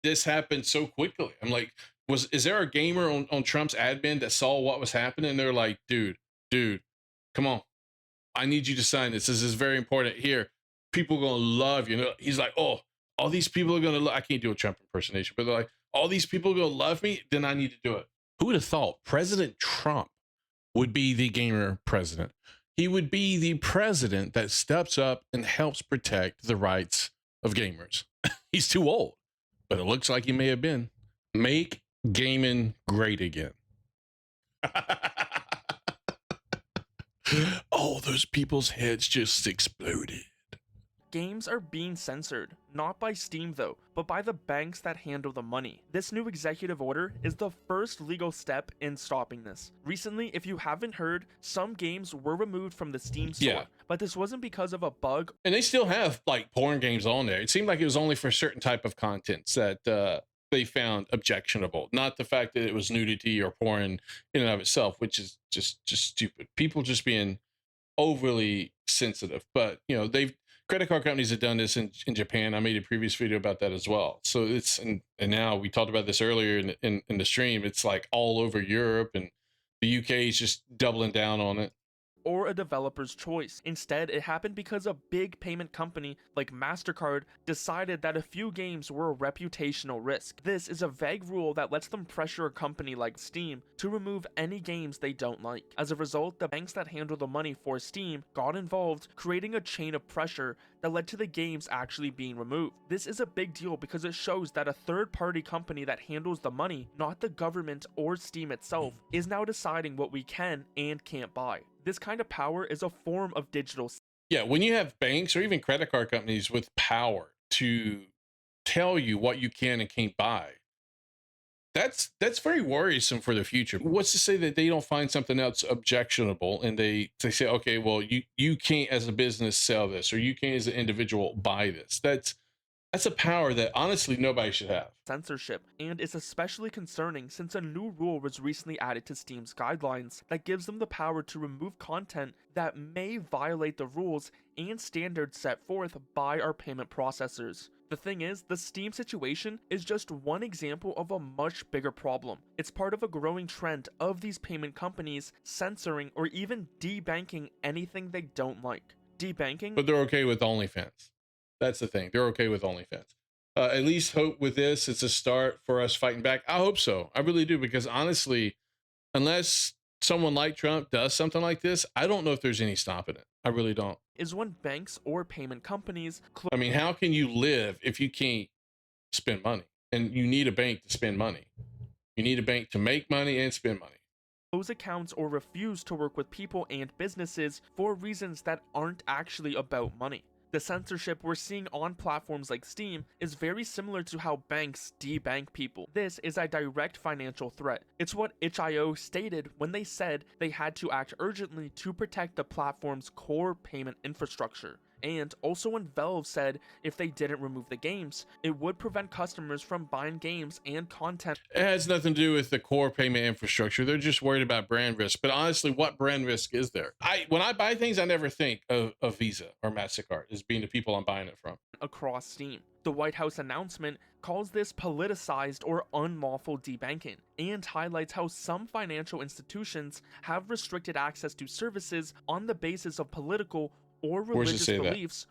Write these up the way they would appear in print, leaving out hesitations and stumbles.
this happened so quickly. I'm like, is there a gamer on Trump's admin that saw what was happening? And they're like, dude, come on. I need you to sign this. This is very important. Here, people are gonna love you. He's like, oh, all these people are gonna. I can't do a Trump impersonation, but they're like, all these people are gonna love me. Then I need to do it. Who would have thought President Trump would be the gamer president? He would be the president that steps up and helps protect the rights of gamers. He's too old, but it looks like he may have been. Make gaming great again. Oh, those people's heads just exploded. Games are being censored, not by Steam though, but by the banks that handle the money. This new executive order is the first legal step in stopping this. Recently, if you haven't heard, some games were removed from the Steam store, but this wasn't because of a bug. And they still have like porn games on there. It seemed like it was only for certain type of contents that they found objectionable, not the fact that it was nudity or porn in and of itself, which is just stupid. People just being overly sensitive. But credit card companies have done this in Japan. I made a previous video about that as well. So it's and now we talked about this earlier in the stream. It's like all over Europe, and the UK is just doubling down on it. Or a developer's choice. Instead, it happened because a big payment company like Mastercard decided that a few games were a reputational risk. This is a vague rule that lets them pressure a company like Steam to remove any games they don't like. As a result, the banks that handle the money for Steam got involved, creating a chain of pressure that led to the games actually being removed. This is a big deal because it shows that a third-party company that handles the money, not the government or Steam itself, is now deciding what we can and can't buy. This kind of power is a form of digital. Yeah, when you have banks or even credit card companies with power to tell you what you can and can't buy, that's very worrisome for the future. What's to say that they don't find something else objectionable and they say, okay, well, you can't as a business sell this, or you can't as an individual buy this. That's a power that honestly nobody should have. Censorship, and it's especially concerning since a new rule was recently added to Steam's guidelines that gives them the power to remove content that may violate the rules and standards set forth by our payment processors. The thing is, the Steam situation is just one example of a much bigger problem. It's part of a growing trend of these payment companies censoring or even debanking anything they don't like. Debanking? But they're okay with OnlyFans. That's the thing. They're okay with OnlyFans. At least hope with this, it's a start for us fighting back. I hope so. I really do, because honestly, unless someone like Trump does something like this, I don't know if there's any stopping it. I really don't. Is when banks or payment companies... I mean, how can you live if you can't spend money? And you need a bank to spend money. You need a bank to make money and spend money. Close accounts or refuse to work with people and businesses for reasons that aren't actually about money. The censorship we're seeing on platforms like Steam is very similar to how banks debank people. This is a direct financial threat. It's what itch.io stated when they said they had to act urgently to protect the platform's core payment infrastructure. And also when Valve said if they didn't remove the games, it would prevent customers from buying games and content. It has nothing to do with the core payment infrastructure. They're just worried about brand risk. But honestly, what brand risk is there? When I buy things, I never think of Visa or Mastercard as being the people I'm buying it from. Across Steam. The White House announcement calls this politicized or unlawful debanking and highlights how some financial institutions have restricted access to services on the basis of political or religious beliefs.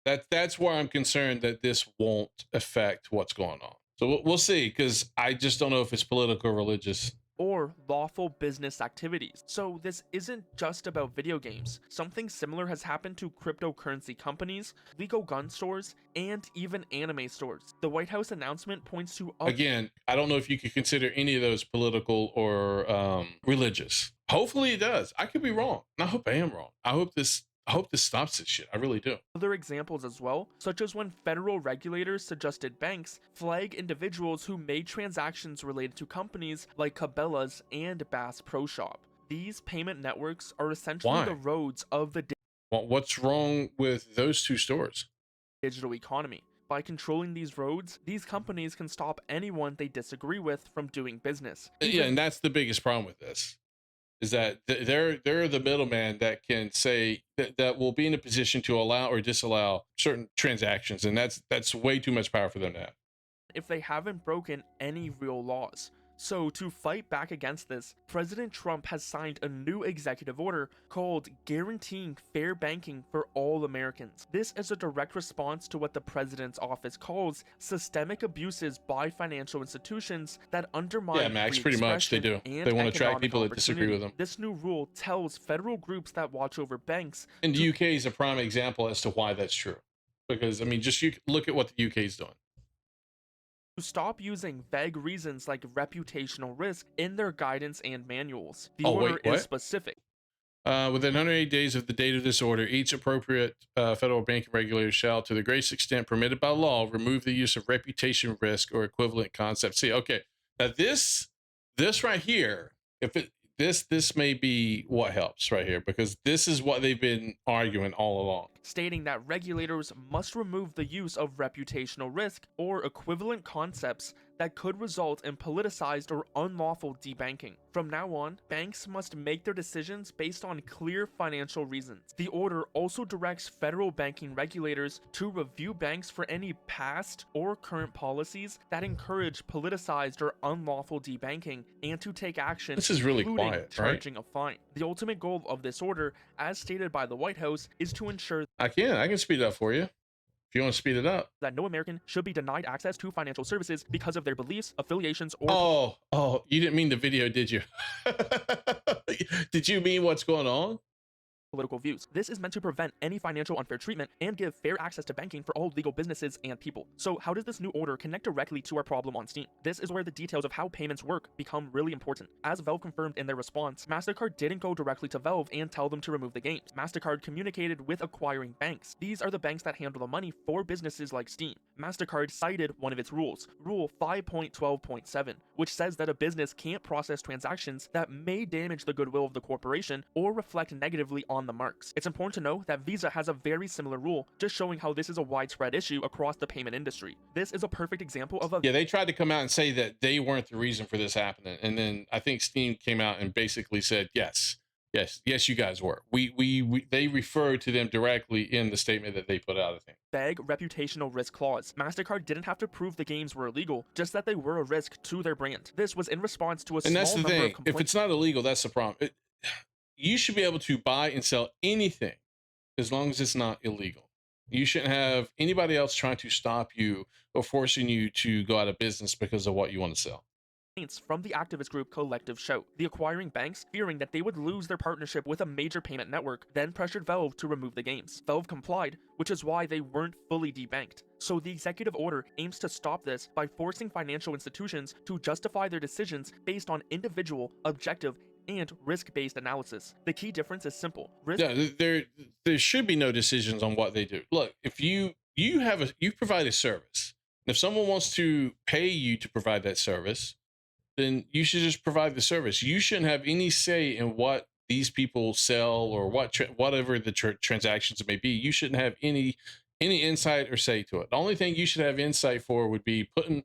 That's where I'm concerned that this won't affect what's going on. So we'll see, because I just don't know if it's political or religious. Or lawful business activities. So this isn't just about video games. Something similar has happened to cryptocurrency companies, legal gun stores, and even anime stores. The White House announcement points to... Again, I don't know if you could consider any of those political or religious. Hopefully it does. I could be wrong. I hope I am wrong. I hope this stops this shit. I really do. Other examples as well, such as when federal regulators suggested banks flag individuals who made transactions related to companies like Cabela's and Bass Pro Shop. These payment networks are essentially the roads of the what's wrong with those two stores? Digital economy. By controlling these roads, these companies can stop anyone they disagree with from doing business. Yeah, and that's the biggest problem with this. Is that they're the middleman that can say that will be in a position to allow or disallow certain transactions, and that's way too much power for them to have. if they haven't broken any real laws. So, to fight back against this, President Trump has signed a new executive order called Guaranteeing Fair Banking for All Americans. This is a direct response to what the president's office calls systemic abuses by financial institutions that undermine Yeah, Max, free pretty much they expression do. and They want to attract economic people that disagree with opportunity. them. This new rule tells federal groups that watch over banks And the to UK is a prime example as to why that's true. Because I mean, just you look at what the UK is doing. stop using vague reasons like reputational risk in their guidance and manuals. The Oh order wait, is what? specific. Within 180 days of the date of this order, each appropriate federal banking regulator shall, to the greatest extent permitted by law, remove the use of reputation risk or equivalent concepts. See, okay, now this right here, if it this may be what helps right here, because this is what they've been arguing all along. Stating that regulators must remove the use of reputational risk or equivalent concepts that could result in politicized or unlawful debanking. From now on, banks must make their decisions based on clear financial reasons. The order also directs federal banking regulators to review banks for any past or current policies that encourage politicized or unlawful debanking and to take action, This is really including quiet, right? charging a fine. The ultimate goal of this order, as stated by the White House, is to ensure I can speed it up for you if you want to speed it up. that no American should be denied access to financial services because of their beliefs, affiliations, or Oh, you didn't mean the video, did you? Did you mean what's going on? political views. This is meant to prevent any financial unfair treatment and give fair access to banking for all legal businesses and people. So how does this new order connect directly to our problem on Steam? This is where the details of how payments work become really important. As Valve confirmed in their response, Mastercard didn't go directly to Valve and tell them to remove the games. Mastercard communicated with acquiring banks. These are the banks that handle the money for businesses like Steam. Mastercard cited one of its rules, Rule 5.12.7, which says that a business can't process transactions that may damage the goodwill of the corporation or reflect negatively on the marks. It's important to know that Visa has a very similar rule, just showing how this is a widespread issue across the payment industry. This is a perfect example of a Yeah, they tried to come out and say that they weren't the reason for this happening, and then I think Steam came out and basically said, yes, you guys were. We they referred to them directly in the statement that they put out, I think. vague reputational risk clause. Mastercard didn't have to prove the games were illegal, just that they were a risk to their brand. This was in response to a And small that's the number thing. of complaints. If it's not illegal, that's the problem. You should be able to buy and sell anything as long as it's not illegal. You shouldn't have anybody else trying to stop you or forcing you to go out of business because of what you want to sell. From the activist group Collective Show. The acquiring banks, fearing that they would lose their partnership with a major payment network, then pressured Valve to remove the games. Valve complied, which is why they weren't fully debanked. So the executive order aims to stop this by forcing financial institutions to justify their decisions based on individual, objective, and risk-based analysis. The key difference is simple. Yeah, there should be no decisions on what they do. Look, if you provide a service, and if someone wants to pay you to provide that service, then you should just provide the service. You shouldn't have any say in what these people sell or whatever the transactions may be. You shouldn't have any insight or say to it. The only thing you should have insight for would be putting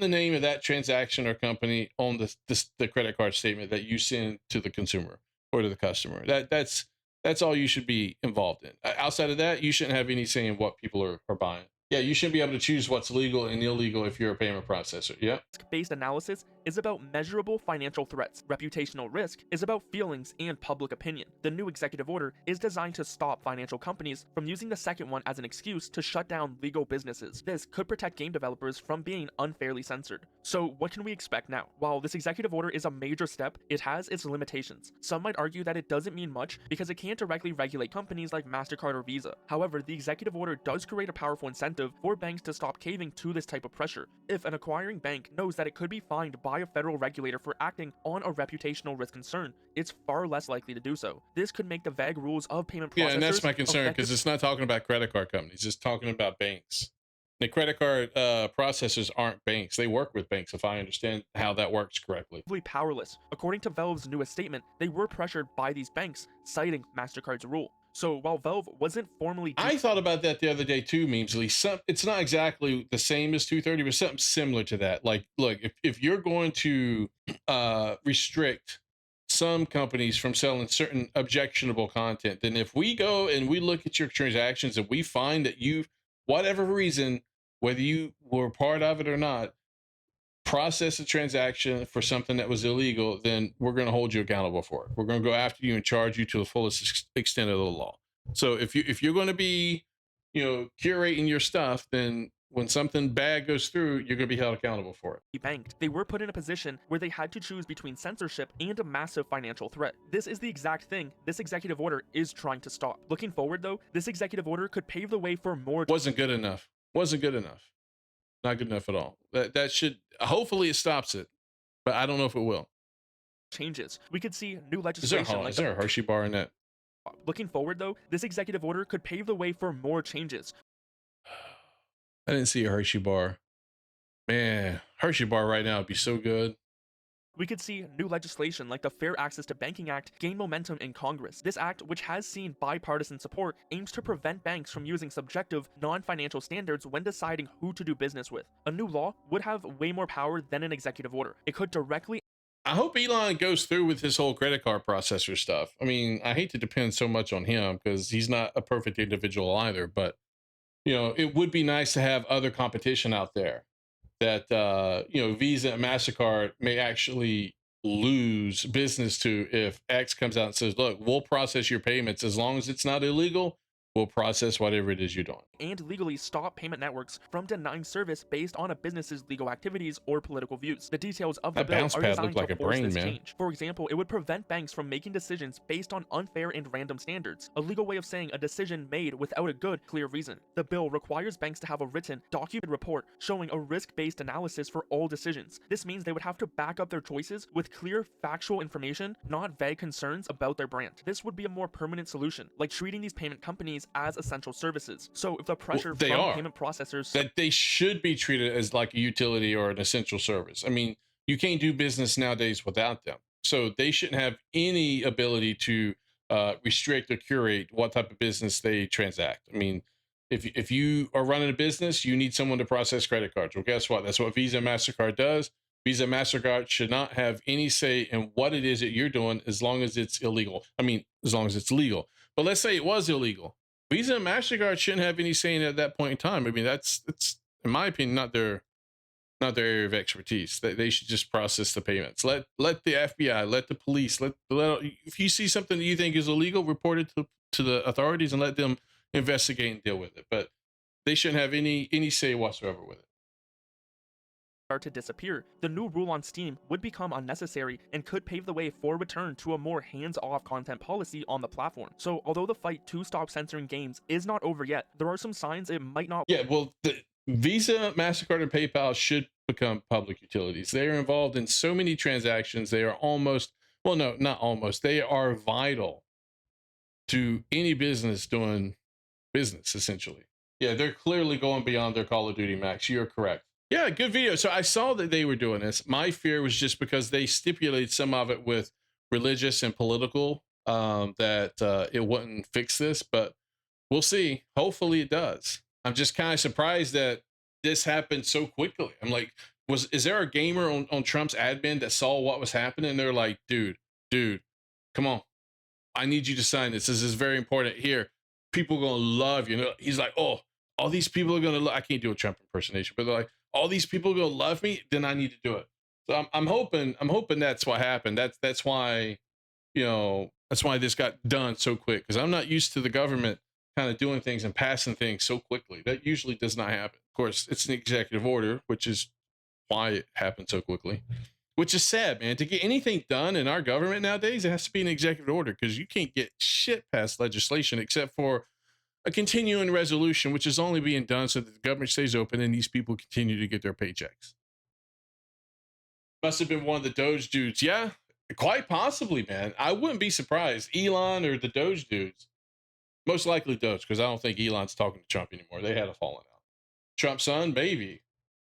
the name of that transaction or company on the credit card statement that you send to the consumer or to the customer. That's all you should be involved in. Outside of that, you shouldn't have any say in what people are buying. Yeah, you shouldn't be able to choose what's legal and illegal if you're a payment processor. Yeah. Risk-based analysis is about measurable financial threats. Reputational risk is about feelings and public opinion. The new executive order is designed to stop financial companies from using the second one as an excuse to shut down legal businesses. This could protect game developers from being unfairly censored. So what can we expect now? While this executive order is a major step, it has its limitations. Some might argue that it doesn't mean much because it can't directly regulate companies like Mastercard or Visa. However, the executive order does create a powerful incentive for banks to stop caving to this type of pressure. If an acquiring bank knows that it could be fined by a federal regulator for acting on a reputational risk concern, it's far less likely to do so. This could make the vague rules of payment processors. Yeah, and that's my concern because it's not talking about credit card companies. It's talking about banks. The credit card processors aren't banks. They work with banks, if I understand how that works correctly. Powerless. According to Valve's newest statement, they were pressured by these banks, citing Mastercard's rule. So while Valve wasn't formally... I thought about that the other day too, Memesley. It's not exactly the same as 230, but something similar to that. Like, look, if you're going to restrict some companies from selling certain objectionable content, then if we go and we look at your transactions and we find that you, whatever reason, whether you were part of it or not, process a transaction for something that was illegal, then we're going to hold you accountable for it. We're going to go after you and charge you to the fullest extent of the law. So if you're going to be, curating your stuff, then when something bad goes through, you're going to be held accountable for it. Banked. They were put in a position where they had to choose between censorship and a massive financial threat. This is the exact thing this executive order is trying to stop. Looking forward, though, this executive order could pave the way for more. Wasn't good enough. Wasn't good enough. Not good enough at all. That should, hopefully it stops it, but I don't know if it will. Changes. We could see new Is there, legislation is there a Hershey bar in that? Looking forward, though, this executive order could pave the way for more changes. I didn't see a Hershey bar. Man, Hershey bar right now would be so good. We could see new legislation like the Fair Access to Banking Act gain momentum in Congress. This act, which has seen bipartisan support, aims to prevent banks from using subjective, non-financial standards when deciding who to do business with. A new law would have way more power than an executive order. It could directly. I hope Elon goes through with his whole credit card processor stuff. I mean, I hate to depend so much on him because he's not a perfect individual either, but it would be nice to have other competition out there that Visa and Mastercard may actually lose business to if X comes out and says, "Look, we'll process your payments as long as it's not illegal. We'll process whatever it is you're doing." And legally stop payment networks from denying service based on a business's legal activities or political views. The details of the bill are designed to force this change. For example, it would prevent banks from making decisions based on unfair and random standards, a legal way of saying a decision made without a good, clear reason. The bill requires banks to have a written, documented report showing a risk-based analysis for all decisions. This means they would have to back up their choices with clear, factual information, not vague concerns about their brand. This would be a more permanent solution, like treating these payment companies as essential services. So if the pressure from payment processors that they should be treated as like a utility or an essential service. I mean, you can't do business nowadays without them. So they shouldn't have any ability to restrict or curate what type of business they transact. I mean, if you are running a business, you need someone to process credit cards. Well, guess what? That's what Visa and Mastercard does. Visa and Mastercard should not have any say in what it is that you're doing as long as it's illegal. I mean, as long as it's legal. But let's say it was illegal. Visa and Mastercard shouldn't have any say in it at that point in time. I mean, that's in my opinion not their area of expertise. They should just process the payments. Let the FBI, let the police, let if you see something that you think is illegal, report it to the authorities and let them investigate and deal with it. But they shouldn't have any say whatsoever with it. Start to disappear, the new rule on Steam would become unnecessary and could pave the way for return to a more hands-off content policy on the platform. So although the fight to stop censoring games is not over yet, there are some signs it might not. Yeah, well, the Visa, MasterCard, and PayPal should become public utilities. They are involved in so many transactions. They are almost, well, no, not almost. They are vital to any business doing business, essentially. Yeah, they're clearly going beyond their Call of Duty Max. You're correct. Yeah, good video. So I saw that they were doing this. My fear was just because they stipulated some of it with religious and political, that it wouldn't fix this, but we'll see. Hopefully it does. I'm just kind of surprised that this happened so quickly. I'm like, is there a gamer on Trump's admin that saw what was happening? They're like, dude, come on. I need you to sign this. This is very important. Here, people are going to love you. He's like, oh, all these people are going to, I can't do a Trump impersonation, but they're like, all these people are going to love me. Then I need to do it. So I'm hoping that's what happened. That's why, that's why this got done so quick. Cause I'm not used to the government kind of doing things and passing things so quickly. That usually does not happen. Of course, it's an executive order, which is why it happened so quickly, which is sad, man. To get anything done in our government nowadays, it has to be an executive order because you can't get shit past legislation except for a continuing resolution, which is only being done so that the government stays open and these people continue to get their paychecks. Must have been one of the Doge dudes. Yeah, quite possibly, man. I wouldn't be surprised. Elon or the Doge dudes. Most likely Doge, because I don't think Elon's talking to Trump anymore. They had a falling out. Trump's son, maybe.